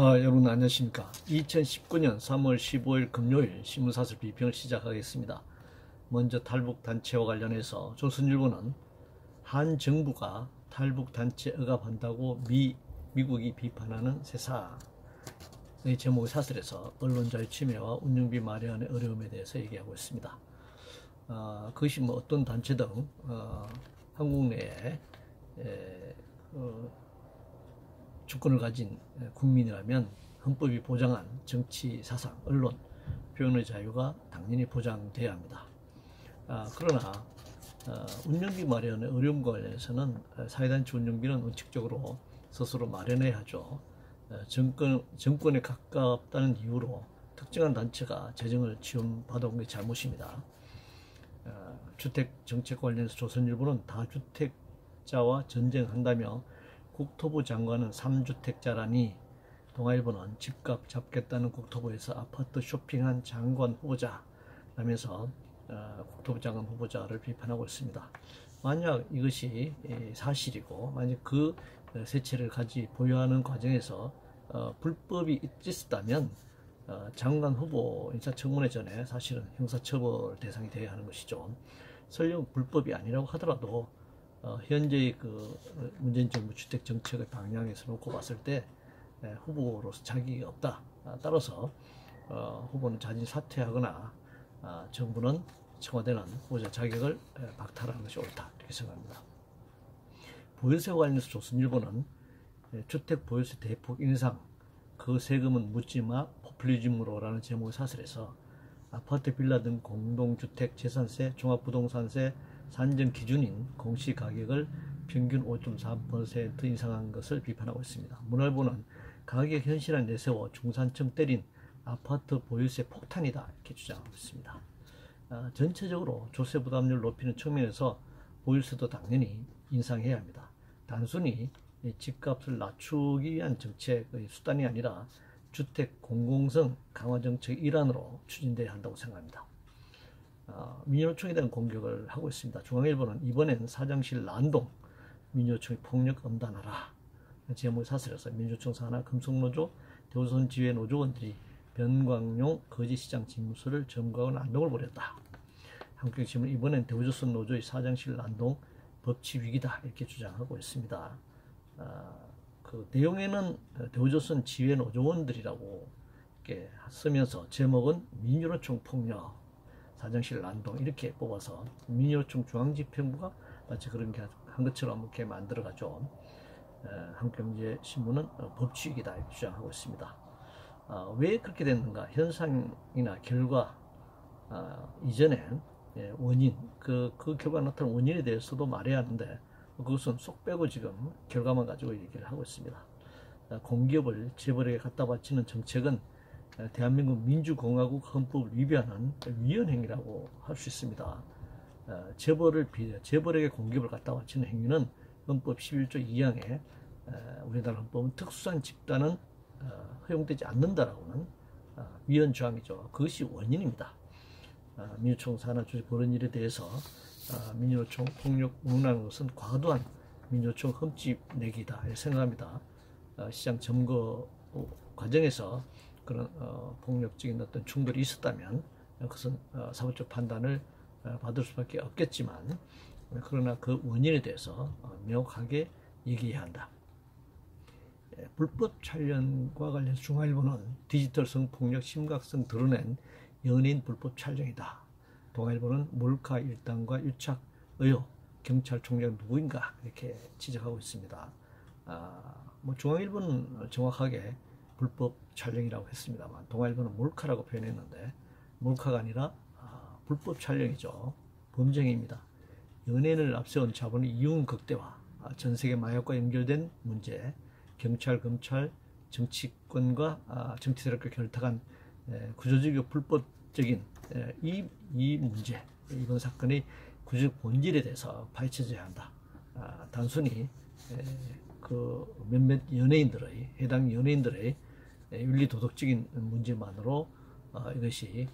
여러분 안녕하십니까. 2019년 3월 15일 금요일 신문사설 비평을 시작하겠습니다. 먼저 탈북단체와 관련해서 조선일보는 한 정부가 탈북단체 억압한다고 미국이 비판하는 세상의 제목의 사설에서 언론자유 침해와 운영비 마련의 어려움에 대해서 얘기하고 있습니다. 그것이 뭐 어떤 단체든 한국 내에 주권을 가진 국민이라면 헌법이 보장한 정치, 사상, 언론, 표현의 자유가 당연히 보장돼야 합니다. 그러나 운영비 마련의 어려움과 관련해서는 사회단체 운영비는 원칙적으로 스스로 마련해야 하죠. 정권에 가깝다는 이유로 특정한 단체가 재정을 지원받아온 게 잘못입니다. 주택 정책 관련해서 조선일보는 다주택자와 전쟁한다며 국토부 장관은 3주택자라니, 동아일보는 집값 잡겠다는 국토부에서 아파트 쇼핑한 장관 후보자 라면서 국토부 장관 후보자를 비판하고 있습니다. 만약 이것이 사실이고 만약 그 세 채를 보유하는 과정에서 불법이 있었다면 장관 후보 인사청문회 전에 사실은 형사처벌 대상이 되어야 하는 것이죠. 설령 불법이 아니라고 하더라도 현재의 그 문재인 정부 주택 정책의 방향에서 놓고 봤을 때 후보로서 자격이 없다. 따라서 후보는 자진 사퇴하거나 정부는, 청와대는 후보자 자격을 박탈하는 것이 옳다, 이렇게 생각합니다. 보유세와 관련해서 조선일보는 주택 보유세 대폭 인상, 그 세금은 묻지마 포퓰리즘으로라는 제목의 사설에서 아파트, 빌라 등 공동주택 재산세, 종합부동산세 산정 기준인 공시가격을 평균 5.3% 인상한 것을 비판하고 있습니다. 문화일보는 가격 현실화 내세워 중산층 때린 아파트 보유세 폭탄이다, 이렇게 주장하고 있습니다. 전체적으로 조세 부담률 높이는 측면에서 보유세도 당연히 인상해야 합니다. 단순히 집값을 낮추기 위한 정책의 수단이 아니라 주택 공공성 강화 정책의 일환으로 추진돼야 한다고 생각합니다. 민주노총에 대한 공격을 하고 있습니다. 중앙일보는 이번엔 사장실 난동, 민주노총의 폭력 엄단하라 제목의 사설에서 민주노총 산하 금속노조, 대우조선 지회 노조원들이 변광용 거짓시장 집무소를 점거하고 난동을 벌였다. 한국경제신문 이번엔 대우조선 노조의 사장실 난동 법치 위기다, 이렇게 주장하고 있습니다. 그 내용에는 대우조선 지회 노조원들이라고 이렇게 쓰면서 제목은 민주노총 폭력, 사장실 난동 이렇게 뽑아서 민주노총 중앙집행부가 마치 그런 게 한 것처럼 이렇게 만들어가죠. 한국경제신문은 법치위기다, 이렇게 주장하고 있습니다. 왜 그렇게 됐는가? 현상이나 결과, 이전엔 원인, 그 결과 나타난 원인에 대해서도 말해야 하는데 그것은 쏙 빼고 지금 결과만 가지고 얘기를 하고 있습니다. 공기업을 재벌에게 갖다 바치는 정책은 대한민국 민주공화국 헌법을 위배하는 위헌 행위라고 할 수 있습니다. 재벌에게 공기업을 갖다 바치는 행위는 헌법 11조 2항에 우리나라 헌법은 특수한 집단은 허용되지 않는다라고는 위헌 조항이죠. 그것이 원인입니다. 민주노총 산하 조직 그런 일에 대해서 민주노총 폭력 운운하는 것은 과도한 민주노총 흠집 내기다, 이렇게 생각합니다. 시장 점거 과정에서 그런 폭력적인 어떤 충돌이 있었다면 그것은 사법적 판단을 받을 수밖에 없겠지만, 그러나 그 원인에 대해서 명확하게 얘기해야 한다. 불법 촬영과 관련해서 중앙일보는 디지털 성폭력 심각성 드러낸 연예인 불법 촬영이다. 동아일보는 몰카 일당과 유착 의혹, 경찰총장 누구인가, 이렇게 지적하고 있습니다. 중앙일보는 정확하게 불법 촬영이라고 했습니다만 동아일보는 몰카라고 표현했는데 몰카가 아니라 불법 촬영이죠. 범죄입니다. 연예인을 앞세운 자본의 이윤 극대화, 전 세계 마약과 연결된 문제, 경찰, 검찰, 정치권과 정치 세력과 결탁한 구조적이고 불법적인 이 문제, 이번 사건의 구조적 본질에 대해서 파헤쳐져야 한다. 단순히 그 몇몇 연예인들의, 해당 연예인들의 윤리 도덕적인 문제만으로 이것이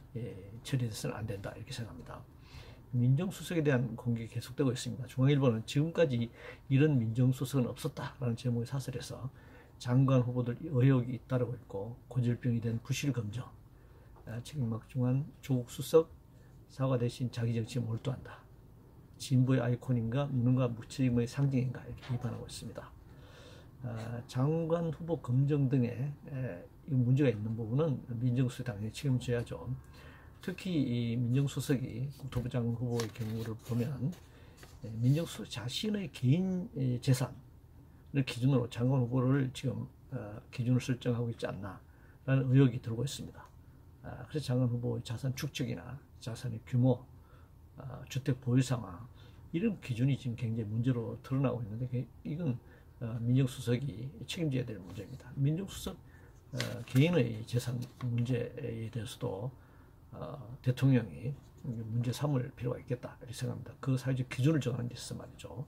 처리돼서는 안 된다, 이렇게 생각합니다. 민정수석에 대한 공격이 계속되고 있습니다. 중앙일보는 지금까지 이런 민정수석은 없었다라는 제목의 사설에서 장관 후보들 의혹이 잇따르고 있고 고질병이 된 부실 검정, 책임막중한 조국 수석 사과 대신 자기 정치에 몰두한다. 진보의 아이콘인가 무능과 무책임의 상징인가 이렇게 비판하고 있습니다. 장관 후보 검증 등에 문제가 있는 부분은 민정수석이 당연히 책임져야죠. 특히 이 민정수석이 국토부장 후보의 경우를 보면 민정수석 자신의 개인 재산을 기준으로 장관 후보를 지금 기준을 설정하고 있지 않나라는 의혹이 들고 있습니다. 그래서 장관 후보의 자산 축적이나 자산의 규모, 주택 보유 상황 이런 기준이 지금 굉장히 문제로 드러나고 있는데 이건 민정수석이 책임져야 될 문제입니다. 민정수석 개인의 재산 문제에 대해서도 대통령이 문제 삼을 필요가 있겠다 이렇게 생각합니다. 그 사회적 기준을 정하는 데 있어서 말이죠.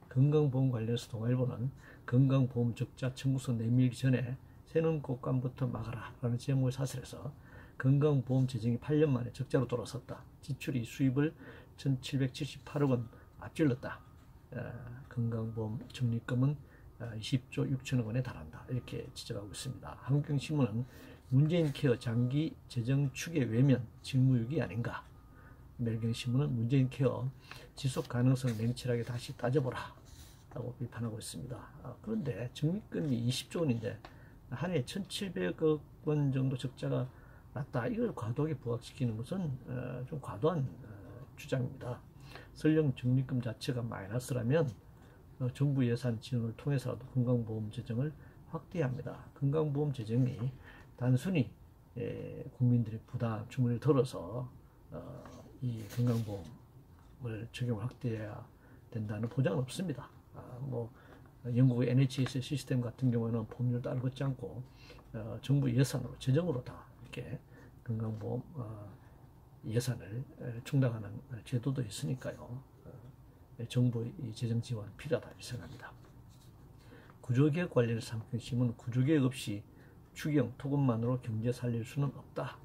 건강보험 관련해서 동아일보는 건강보험 적자 청구서 내밀기 전에 새는 곳간부터 막아라 라는 제목의 사설에서 건강보험 재정이 8년 만에 적자로 돌아섰다. 지출이 수입을 1778억 원 앞질렀다. 건강보험 적립금은 20조 6천억 원에 달한다. 이렇게 지적하고 있습니다. 한국경신문은 문재인 케어 장기 재정 추계 외면 직무유기 아닌가. 매일경신문은 문재인 케어 지속 가능성 냉철하게 다시 따져보라 라고 비판하고 있습니다. 그런데 적립금이 20조 원인데 한 해 1,700억 원 정도 적자가 났다. 이걸 과도하게 부각시키는 것은 좀 과도한 주장입니다. 설령 적립금 자체가 마이너스라면 정부 예산 지원을 통해서라도 건강보험 재정을 확대해야 합니다. 건강보험 재정이 단순히 국민들의 부담, 주머니를 덜어서 이 건강보험을 적용을 확대해야 된다는 보장은 없습니다. 영국의 NHS 시스템 같은 경우는 보험료를 따로 걷지 않고 정부 예산으로, 재정으로 다 이렇게 건강보험 예산을 충당하는 제도도 있으니까요. 정부의 재정 지원 필요하다 생각합니다. 구조개혁 관련해서 한국경신문은 구조개혁 없이 추경, 토건만으로 경제 살릴 수는 없다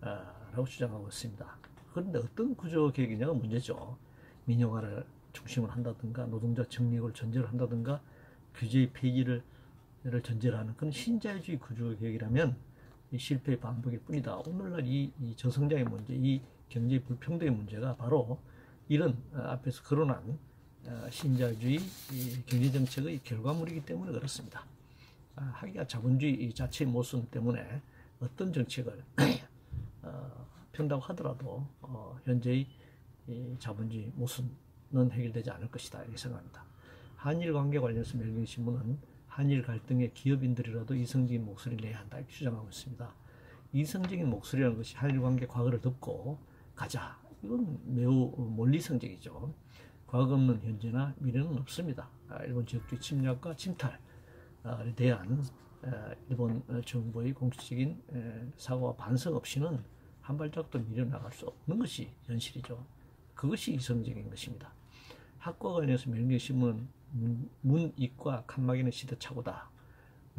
라고 주장하고 있습니다. 그런데 어떤 구조개혁이냐가 문제죠. 민영화를 중심으로 한다든가 노동자 정리를 전제로 한다든가 규제 폐기를 전제로 하는 그런 신자유주의 구조개혁이라면 실패의 반복일 뿐이다. 오늘날 이 저성장의 문제, 이 경제 불평등의 문제가 바로 이런 앞에서 거론한 신자유주의 경제정책의 결과물이기 때문에 그렇습니다. 하기가 자본주의 자체의 모순 때문에 어떤 정책을 편다고 하더라도 현재의 자본주의 모순은 해결되지 않을 것이다 이렇게 생각합니다. 한일 관계 관련해서 매일경신문은 한일 갈등의 기업인들이라도 이성적인 목소리를 내야 한다 이렇게 주장하고 있습니다. 이성적인 목소리라는 것이 한일 관계 과거를 덮고 가자. 이건 매우 논리성적이죠. 과거 없는 현재나 미래는 없습니다. 일본 지역주의 침략과 침탈에 대한 일본 정부의 공식적인 사과와 반성 없이는 한 발짝도 밀어나갈 수 없는 것이 현실이죠. 그것이 이성적인 것입니다. 학과 관련해서 매일경신문은 문이과 칸막이는 시대착오다.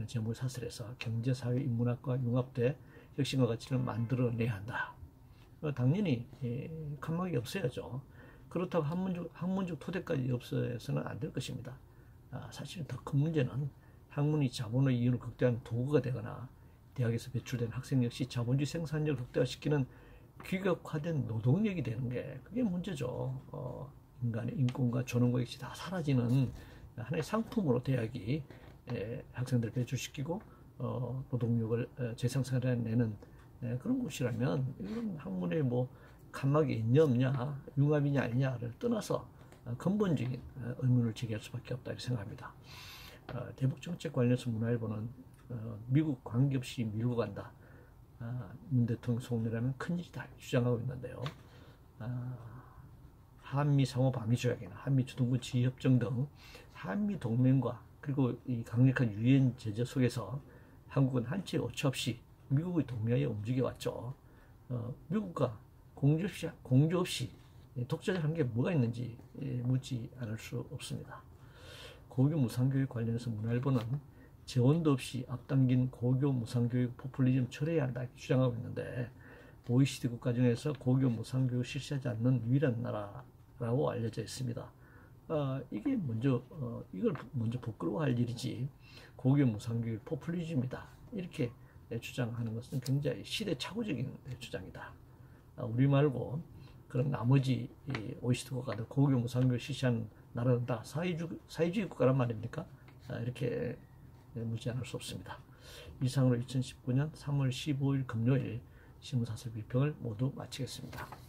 제목의 사설에서 경제사회 인문학과 융합돼 혁신과 가치를 만들어내야 한다. 당연히 칸막이 없어야죠. 그렇다고 학문적 토대까지 없어서는 안 될 것입니다. 사실 더 큰 문제는 학문이 자본의 이윤을 극대화하는 도구가 되거나 대학에서 배출된 학생 역시 자본주의 생산력을 극대화시키는 규격화된 노동력이 되는 게 그게 문제죠. 인간의 인권과 존엄과 역시 다 사라지는 하나의 상품으로 대학이 학생들을 배출시키고 노동력을 재생산해내는 그런 곳이라면 이런 학문에 칸막이 있냐 없냐, 융합이냐 아니냐를 떠나서 근본적인 의문을 제기할 수밖에 없다 이렇게 생각합니다. 대북 정책 관련해서 문화일보는 미국 관계없이 밀고 간다. 문 대통령 속내라면 큰일이다 주장하고 있는데요. 한미 상호 방위 조약이나 한미 주둔군 지휘 협정 등 한미 동맹과 그리고 이 강력한 유엔 제재 속에서 한국은 한치 오차 없이 미국의 동료에 움직여 왔죠. 미국과 공조 없이 독자적인 게 뭐가 있는지 묻지 않을 수 없습니다. 고교 무상교육 관련해서 문화일보는 재원도 없이 앞당긴 고교 무상교육 포퓰리즘 철회해야 한다 주장하고 있는데 OECD 국가 중에서 고교 무상교육 실시하지 않는 유일한 나라라고 알려져 있습니다. 이게 먼저 이걸 먼저 부끄러워할 일이지 고교 무상교육 포퓰리즘이다 이렇게 주장하는 것은 굉장히 시대착오적인 주장이다. 우리 말고 그런 나머지 OECD 국가들 고교 무상교육 실시하는 나라는 다 사회주의 국가란 말입니까? 이렇게 묻지 않을 수 없습니다. 이상으로 2019년 3월 15일 금요일 신문사설 비평을 모두 마치겠습니다.